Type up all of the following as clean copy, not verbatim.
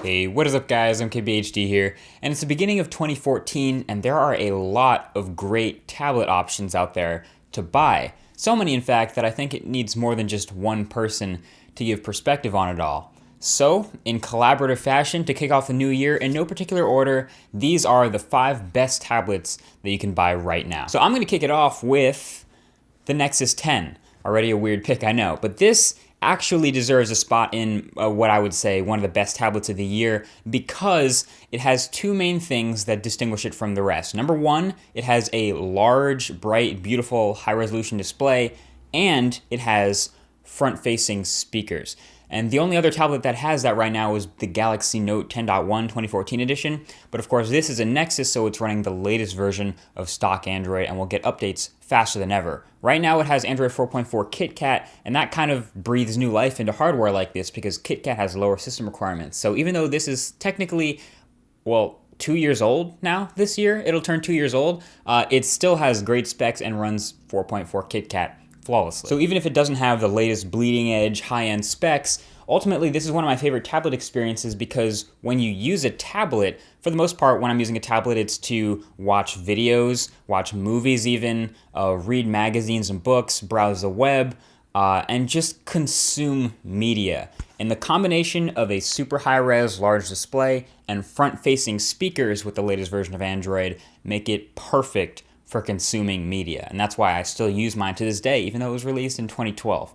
Hey, what is up guys, I'm KBHD here, and it's the beginning of 2014 and there are a lot of great tablet options out there to buy. So many in fact that I think it needs more than just one person to give perspective on it all. So, in collaborative fashion, to kick off the new year, in no particular order, these are the 5 best tablets that you can buy right now. So I'm going to kick it off with the Nexus 10. Already a weird pick, I know, but this actually deserves a spot in what I would say one of the best tablets of the year because it has two main things that distinguish it from the rest. Number one, it has a large, bright, beautiful, high-resolution display, and it has front-facing speakers. And the only other tablet that has that right now is the Galaxy Note 10.1 2014 edition. But of course, this is a Nexus, so it's running the latest version of stock Android and will get updates faster than ever. Right now, it has Android 4.4 KitKat, and that kind of breathes new life into hardware like this because KitKat has lower system requirements. So even though this is technically, well, 2 years old now this year, it'll turn 2 years old, it still has great specs and runs 4.4 KitKat flawlessly. So even if it doesn't have the latest bleeding edge high-end specs, ultimately this is one of my favorite tablet experiences because when you use a tablet, for the most part when I'm using a tablet it's to watch videos, watch movies even, read magazines and books, browse the web, and just consume media. And the combination of a super high-res large display and front-facing speakers with the latest version of Android make it perfect for consuming media. And that's why I still use mine to this day, even though it was released in 2012.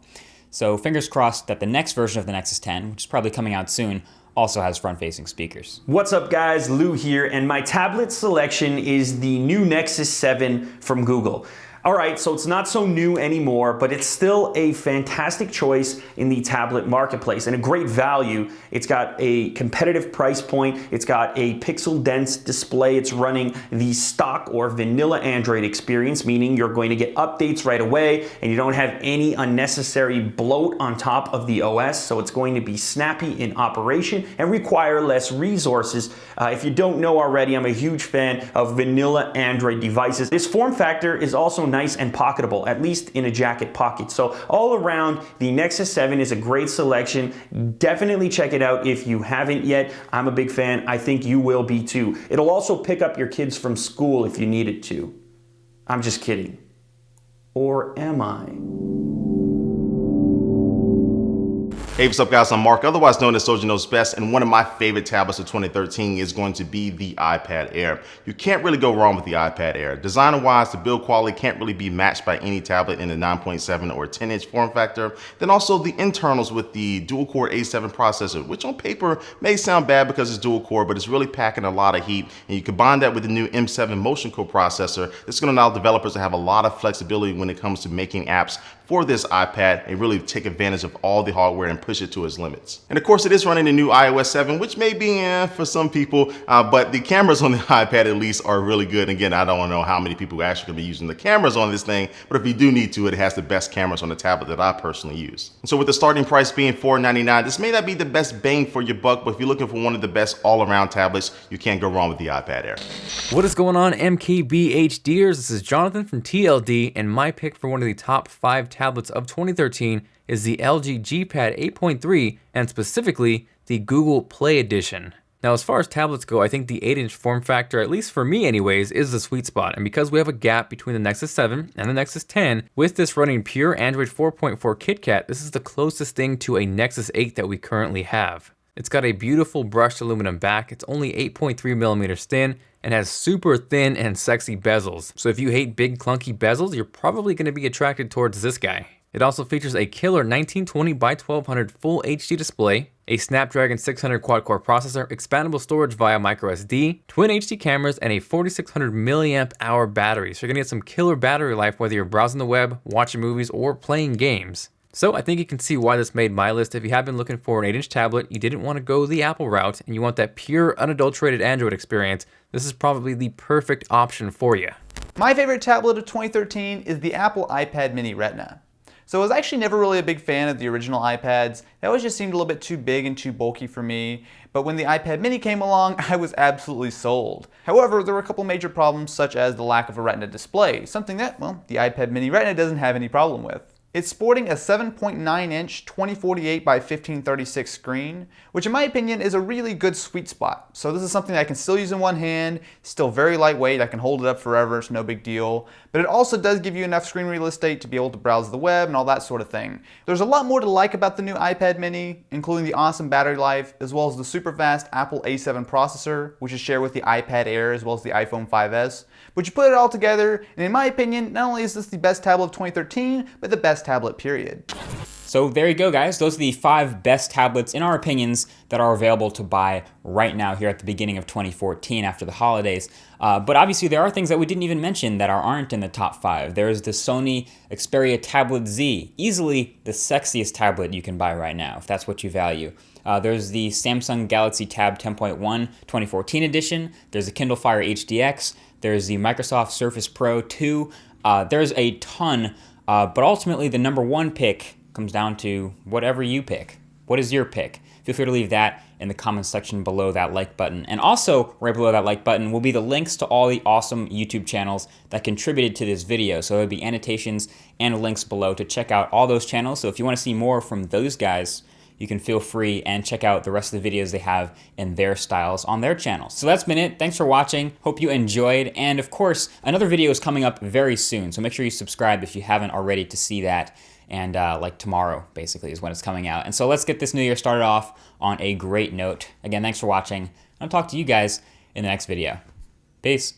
So fingers crossed that the next version of the Nexus 10, which is probably coming out soon, also has front-facing speakers. What's up guys, Lou here, and my tablet selection is the new Nexus 7 from Google. Alright, so it's not so new anymore, but it's still a fantastic choice in the tablet marketplace and a great value. It's got a competitive price point, it's got a pixel-dense display, it's running the stock or vanilla Android experience, meaning you're going to get updates right away and you don't have any unnecessary bloat on top of the OS, so it's going to be snappy in operation and require less resources. If you don't know already, I'm a huge fan of vanilla Android devices. This form factor is also nice and pocketable, at least in a jacket pocket. So all around, the Nexus 7 is a great selection. Definitely check it out if you haven't yet. I'm a big fan. I think you will be too. It'll also pick up your kids from school if you need it to. I'm just kidding. Or am I? Hey, what's up guys, I'm Mark, otherwise known as Soldier Knows Best, and one of my favorite tablets of 2013 is going to be the iPad Air. You can't really go wrong with the iPad Air. Design-wise, the build quality can't really be matched by any tablet in the 9.7 or 10-inch form factor. Then also the internals with the dual-core A7 processor, which on paper may sound bad because it's dual-core, but it's really packing a lot of heat. And you combine that with the new M7 Motion Core processor, this is going to allow developers to have a lot of flexibility when it comes to making apps for this iPad and really take advantage of all the hardware and push it to its limits. And of course it is running the new iOS 7, which may be for some people, but the cameras on the iPad at least are really good. Again, I don't know how many people are actually going to be using the cameras on this thing, but if you do need to, it has the best cameras on the tablet that I personally use. And so with the starting price being $499, this may not be the best bang for your buck, but if you're looking for one of the best all-around tablets, you can't go wrong with the iPad Air. What is going on, MKBHDers? This is Jonathan from TLD, and my pick for one of the top 5 tablets of 2013 is the LG G Pad 8.3, and specifically the Google Play Edition. Now, as far as tablets go, I think the 8-inch form factor, at least for me anyways, is the sweet spot. And because we have a gap between the Nexus 7 and the Nexus 10, with this running pure Android 4.4 KitKat, this is the closest thing to a Nexus 8 that we currently have. It's got a beautiful brushed aluminum back, it's only 8.3 millimeters thin, and has super thin and sexy bezels. So if you hate big clunky bezels, you're probably going to be attracted towards this guy. It also features a killer 1920 by 1200 full HD display, a Snapdragon 600 quad-core processor, expandable storage via microSD, twin HD cameras, and a 4600 milliamp hour battery. So you're gonna get some killer battery life whether you're browsing the web, watching movies, or playing games. So I think you can see why this made my list. If you have been looking for an 8-inch tablet, you didn't want to go the Apple route, and you want that pure, unadulterated Android experience, this is probably the perfect option for you. My favorite tablet of 2013 is the Apple iPad Mini Retina. So I was actually never really a big fan of the original iPads. They always just seemed a little bit too big and too bulky for me. But when the iPad Mini came along, I was absolutely sold. However, there were a couple major problems such as the lack of a Retina display, something that, well, the iPad Mini Retina doesn't have any problem with. It's sporting a 7.9-inch 2048 by 1536 screen, which in my opinion is a really good sweet spot. So this is something I can still use in one hand, still very lightweight, I can hold it up forever, it's no big deal. But it also does give you enough screen real estate to be able to browse the web and all that sort of thing. There's a lot more to like about the new iPad mini, including the awesome battery life, as well as the super fast Apple A7 processor, which is shared with the iPad Air as well as the iPhone 5S. But you put it all together, and in my opinion, not only is this the best tablet of 2013, but the best tablet period. So there you go, guys. Those are the 5 best tablets, in our opinions, that are available to buy right now here at the beginning of 2014 after the holidays. But obviously there are things that we didn't even mention that aren't in the top 5. There's the Sony Xperia Tablet Z, easily the sexiest tablet you can buy right now, if that's what you value. There's the Samsung Galaxy Tab 10.1 2014 edition. There's the Kindle Fire HDX. There's the Microsoft Surface Pro 2. There's a ton, but ultimately the number 1 pick comes down to whatever you pick. What is your pick? Feel free to leave that in the comment section below that like button. And also, right below that like button will be the links to all the awesome YouTube channels that contributed to this video. So there'll be annotations and links below to check out all those channels. So if you want to see more from those guys, you can feel free and check out the rest of the videos they have in their styles on their channels. So that's been it. Thanks for watching. Hope you enjoyed. And of course, another video is coming up very soon. So make sure you subscribe if you haven't already to see that. And like tomorrow, basically, is when it's coming out. And so let's get this new year started off on a great note. Again, thanks for watching. I'll talk to you guys in the next video. Peace.